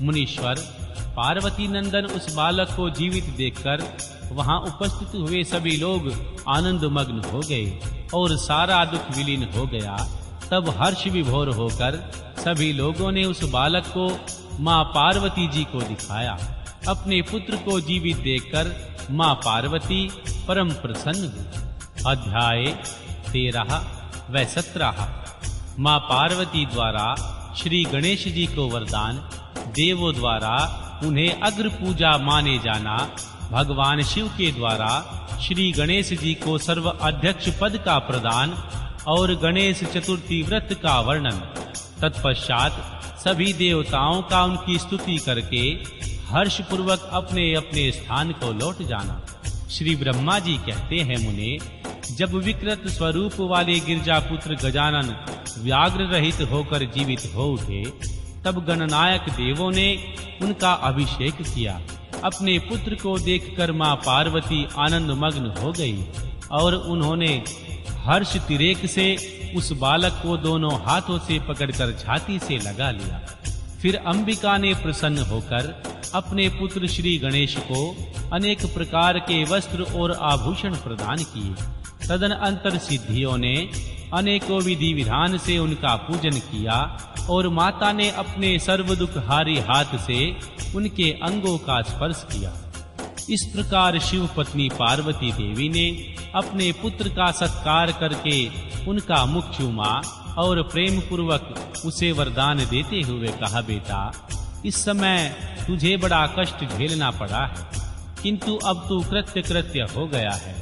मुनीश्वर, पार्वती नंदन उस बालक को जीवित देखकर वहां उपस्थित हुए सभी लोग आनंद मग्न हो गए और सारा दुख विलीन हो गया। तब हर्ष विभोर होकर सभी लोगों ने उस बालक को मां पार्वती जी को दिखाया। अपने पुत्र को जीवित देखकर मां पार्वती परम प्रसन्न हुई। अध्याय 13 व 17। मां पार्वती द्वारा श्री गणेश जी को वरदान, देवों द्वारा उन्हें अग्र पूजा माने जाना, भगवान शिव के द्वारा श्री गणेश जी को सर्व अध्यक्ष पद का प्रदान और गणेश चतुर्थी व्रत का वर्णन। तत्पश्चात सभी देवताओं का उनकी स्तुति करके हर्ष पूर्वक अपने अपने स्थान को लौट जाना। श्री ब्रह्मा जी कहते हैं, मुने, जब विकृत स्वरूप वाले गिरजापुत्र गजानन व्याघ्र रहित होकर जीवित हो उठे, तब गणनायक देवों ने उनका अभिषेक किया। अपने पुत्र को देखकर मां पार्वती आनंद मग्न हो गई और उन्होंने हर्ष तिरेक से उस बालक को दोनों हाथों से पकड़कर छाती से लगा लिया। फिर अंबिका ने प्रसन्न होकर अपने पुत्र श्री गणेश को अनेक प्रकार के वस्त्र और आभूषण प्रदान किए। तदनंतर सिद्धियों ने अनेकों विधि विधान से उनका पूजन किया और माता ने अपने सर्व दुखहारी हाथ से उनके अंगों का स्पर्श किया। इस प्रकार शिव पत्नी पार्वती देवी ने अपने पुत्र का सत्कार करके उनका मुख चूमा और प्रेम पूर्वक उसे वरदान देते हुए कहा, बेटा, इस समय तुझे बड़ा कष्ट झेलना पड़ा है, किंतु अब तू कृत्य हो गया है।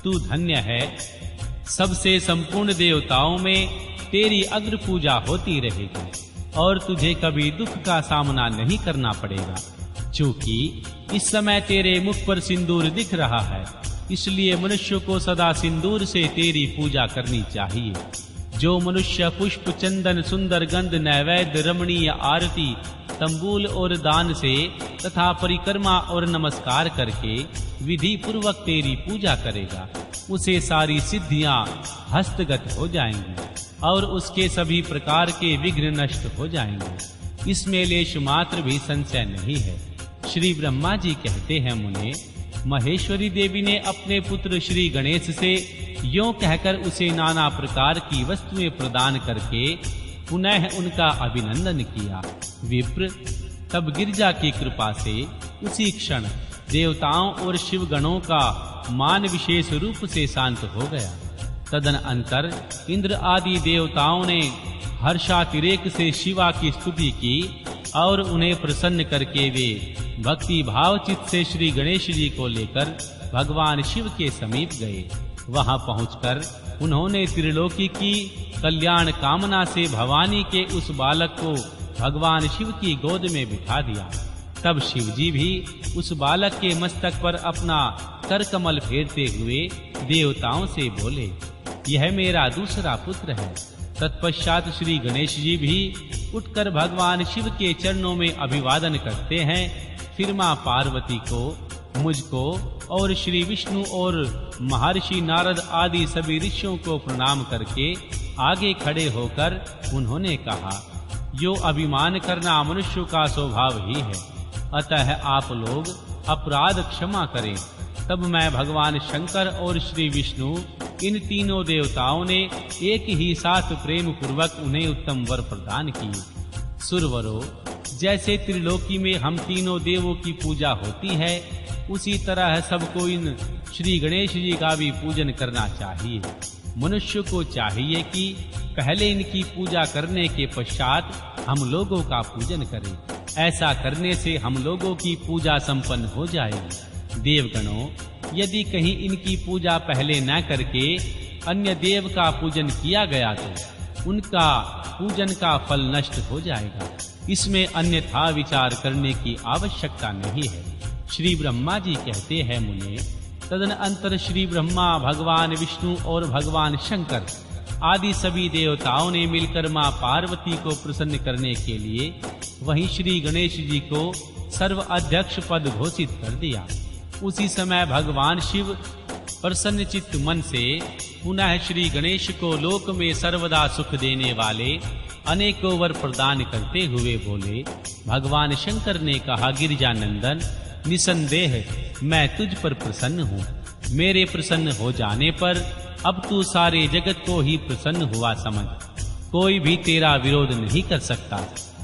तू धन्य है। सबसे संपूर्ण देवताओं में तेरी अग्र पूजा होती रहेगी और तुझे कभी दुख का सामना नहीं करना पड़ेगा। चूंकि इस समय तेरे मुख पर सिंदूर दिख रहा है, इसलिए मनुष्य को सदा सिंदूर से तेरी पूजा करनी चाहिए। जो मनुष्य पुष्प, चंदन, सुंदर गंध, नैवेद्य, रमणीय आरती, तंबूल और दान से तथा परिक्रमा और नमस्कार करके विधि पूर्वक तेरी पूजा करेगा, उसे सारी सिद्धियां हस्तगत हो जाएंगी और उसके सभी प्रकार के विघ्न नष्ट हो जाएंगे। इसमें लेश मात्र भी संशय नहीं है। श्री ब्रह्मा जी कहते हैं, मुने, महेश्वरी देवी ने अपने पुत्र श्री गणेश से यों कहकर उसे नाना प्रकार की वस्तुएं प्रदान करके पुनः उनका अभिनंदन किया। विप्र, तब गिरजा की कृपा से उसी क्षण देवताओं और शिवगणों का मान विशेष रूप से शांत हो गया। तदनंतर इंद्र आदि देवताओं ने हर्षातिरेक से शिवा की स्तुति की और उन्हें प्रसन्न करके वे भक्ति भाव चित्त से श्री गणेश जी को लेकर भगवान शिव के समीप गए। वहां पहुंचकर उन्होंने त्रिलोकी की कल्याण कामना से भवानी के उस बालक को भगवान शिव की गोद में बिठा दिया। तब शिव जी भी उस बालक के मस्तक पर अपना करकमल फेरते हुए देवताओं से बोले, यह मेरा दूसरा पुत्र है। तत्पश्चात श्री गणेश जी भी उठकर भगवान शिव के चरणों में अभिवादन करते हैं। फिर मां पार्वती को, मुझको और श्री विष्णु और महर्षि नारद आदि सभी ऋषियों को प्रणाम करके आगे खड़े होकर उन्होंने कहा, यो अभिमान करना मनुष्य का स्वभाव ही है, अतः आप लोग अपराध क्षमा करें। तब मैं भगवान शंकर और श्री विष्णु इन तीनों देवताओं ने एक ही साथ प्रेम पूर्वक उन्हें उत्तम वर प्रदान किए। सुरवरों, जैसे त्रिलोकी में हम तीनों देवों की पूजा होती है, उसी तरह सबको इन श्री गणेश जी का भी पूजन करना चाहिए। मनुष्य को चाहिए कि पहले इनकी पूजा करने के पश्चात हम लोगों का पूजन करें। ऐसा करने से हम लोगों की पूजा संपन्न हो जाएगी। देवगणों, यदि कहीं इनकी पूजा पहले न करके अन्य देव का पूजन किया गया तो उनका पूजन का फल नष्ट हो जाएगा। इसमें अन्यथा विचार करने की आवश्यकता नहीं है। श्री ब्रह्मा जी कहते हैं, मुने, तदनंतर श्री ब्रह्मा, भगवान विष्णु और भगवान शंकर आदि सभी देवताओं ने मिलकर मां पार्वती को प्रसन्न करने के लिए वहीं श्री गणेश जी को सर्व अध्यक्ष पद घोषित कर दिया। उसी समय भगवान शिव प्रसन्न चित्त मन से पुनः श्री गणेश को लोक में सर्वदा सुख देने वाले अनेकों वर प्रदान करते हुए बोले, भगवान शंकर ने कहा, गिरिजानंदन, निसंदेह मैं तुझ पर प्रसन्न हूँ। मेरे प्रसन्न हो जाने पर अब तू सारे जगत को ही प्रसन्न हुआ समझ। कोई भी तेरा विरोध नहीं कर सकता।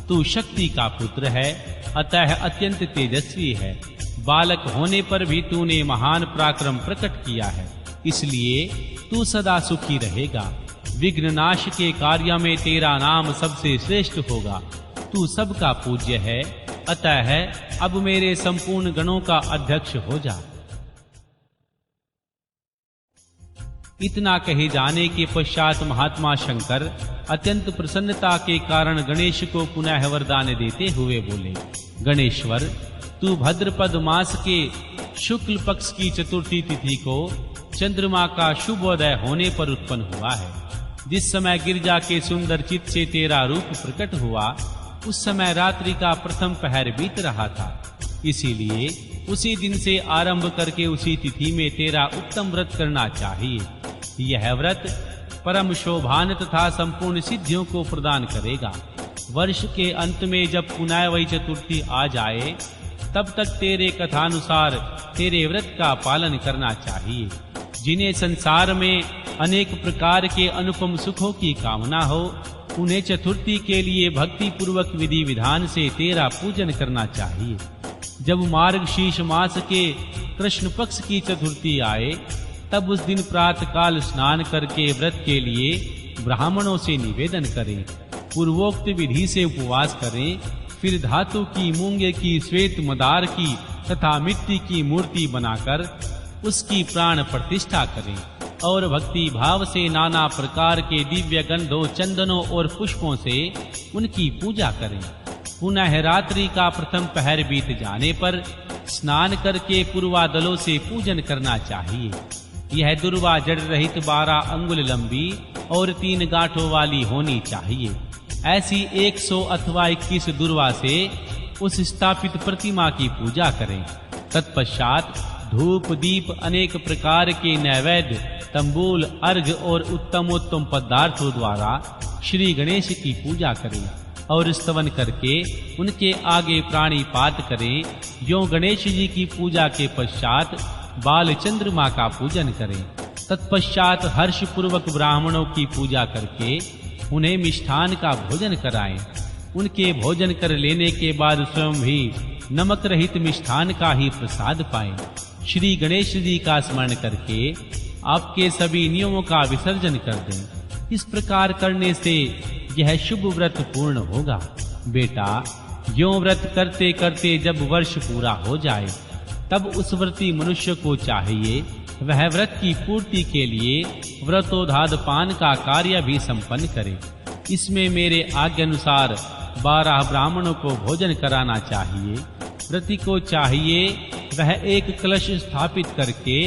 तू शक्ति का पुत्र है, अतः अत्यंत तेजस्वी है। बालक होने पर भी तूने महान पराक्रम प्रकट किया है, इसलिए तू सदा सुखी रहेगा। विघ्ननाश के कार्य में तेरा नाम सबसे श्रेष्ठ होगा। तू सबका पूज्य है, अतः अब मेरे संपूर्ण गणों का अध्यक्ष हो जा। इतना कहे जाने के पश्चात महात्मा शंकर अत्यंत प्रसन्नता के कारण गणेश को पुनः वरदान देते हुए बोले, गणेश्वर, तू भद्रपद मास के शुक्ल पक्ष की चतुर्थी तिथि को चंद्रमा का शुभोदय होने पर उत्पन्न हुआ है। जिस समय गिरजा के सुंदर चित्त से तेरा रूप प्रकट हुआ, उस समय रात्रि का प्रथम पहर बीत रहा था। इसीलिए उसी दिन से आरंभ करके उसी तिथि में तेरा उत्तम व्रत करना चाहिए। यह व्रत परम शोभान तथा संपूर्ण सिद्धियों को प्रदान करेगा। वर्ष के अंत में जब पुनः वही चतुर्थी आ जाए, तब तक तेरे कथानुसार तेरे व्रत का पालन करना चाहिए। जिन्हें संसार में अनेक प्रकार के अनुपम सुखों की कामना हो, उन्हें चतुर्थी के लिए भक्ति पूर्वक विधि विधान से तेरा पूजन करना चाहिए। जब मार्गशीर्ष मास के कृष्ण पक्ष की चतुर्थी आए, तब उस दिन प्रातः काल स्नान करके व्रत के लिए ब्राह्मणों से निवेदन करें। पूर्वोक्त विधि से उपवास करें। फिर धातु की, मूंगे की, श्वेत मदार की तथा मिट्टी की मूर्ति बनाकर उसकी प्राण प्रतिष्ठा करें और भक्ति भाव से नाना प्रकार के दिव्य गंधों, चंदनों और पुष्पों से उनकी पूजा करें। पुनः रात्रि का प्रथम पहर बीत जाने पर स्नान करके पूर्वादलों से पूजन करना चाहिए। यह दुर्वा जड़ रहित 12 अंगुल लंबी और 3 गांठों वाली होनी चाहिए। ऐसी 100 अथवा 21 दुर्वा से उस स्थापित प्रतिमा की पूजा करें। तत्पश्चात धूप दीप अनेक प्रकार के नैवेद्य, तंबूल, अर्घ और उत्तमोत्तम पदार्थों द्वारा श्री गणेश की पूजा करें और स्तवन करके उनके आगे प्राणिपात करें। जो गणेश जी की पूजा के पश्चात बाल चंद्रमा का पूजन करें। तत्पश्चात हर्ष पूर्वक ब्राह्मणों की पूजा करके उन्हें मिष्ठान का भोजन कराएं। उनके भोजन कर लेने के बाद स्वयं भी नमक रहित मिष्ठान का ही प्रसाद पाएं। श्री गणेश जी का स्मरण करके आपके सभी नियमों का विसर्जन कर दें। इस प्रकार करने से यह शुभ व्रत पूर्ण होगा। बेटा, यों व्रत करते करते जब वर्ष पूरा हो जाए, तब उस व्रती मनुष्य को चाहिए वह व्रत की पूर्ति के लिए व्रतोधादपान का कार्य भी संपन्न करे। इसमें मेरे आज्ञानुसार 12 ब्राह्मणों को भोजन कराना चाहिए। व्रती को चाहिए वह एक कलश स्थापित करके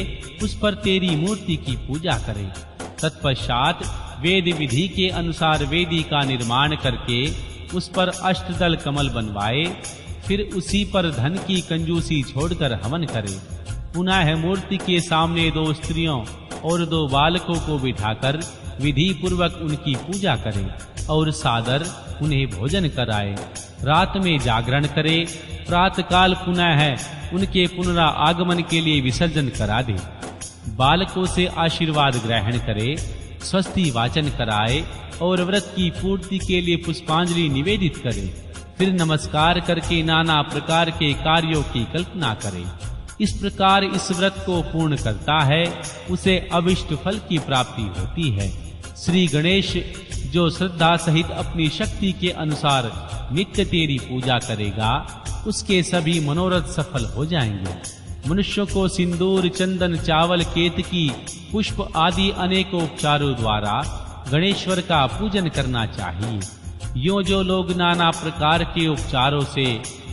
उस पर तेरी मूर्ति की पूजा करे। तत्पश्चात वेद विधि के अनुसार वेदी का निर्माण करके उस पर अष्टदल कमल बनवाए। फिर उसी पर धन की कंजूसी छोड़कर हवन करे। पुनः मूर्ति के सामने 2 स्त्रियों और 2 बालकों को बिठाकर विधि पूर्वक उनकी पूजा करे और सादर उन्हें भोजन कराए। रात में जागरण करे। प्रातः काल पुनः उनके पुनरागमन के लिए विसर्जन करा दे। बालकों से आशीर्वाद ग्रहण करे, स्वस्ति वाचन कराए और व्रत की पूर्ति के लिए पुष्पांजलि निवेदित करे। फिर नमस्कार करके नाना प्रकार के कार्यों की कल्पना करे। इस प्रकार इस व्रत को पूर्ण करता है, उसे अभिष्ट फल की प्राप्ति होती है। श्री गणेश जो श्रद्धा सहित अपनी शक्ति के अनुसार नित्य तेरी पूजा करेगा, उसके सभी मनोरथ सफल हो जाएंगे। मनुष्यों को सिंदूर, चंदन, चावल, केतकी, पुष्प आदि अनेकों उपचारों द्वारा गणेश्वर का पूजन करना चाहिए। यों जो लोग नाना प्रकार के उपचारों से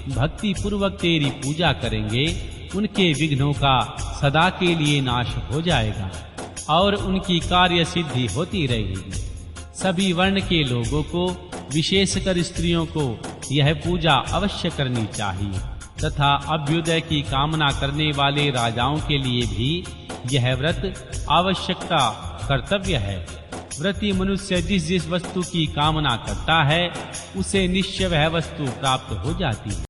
भक्ति पूर्वक तेरी पूजा करेंगे, उनके विघ्नों का सदा के लिए नाश हो जाएगा और उनकी कार्य सिद्धि होती रहेगी। सभी वर्ण के लोगों को, विशेषकर स्त्रियों को यह पूजा अवश्य करनी चाहिए तथा अभ्युदय की कामना करने वाले राजाओं के लिए भी यह व्रत आवश्यकता कर्तव्य है। व्रती मनुष्य जिस जिस वस्तु की कामना करता है उसे निश्चय वह वस्तु प्राप्त हो जाती है।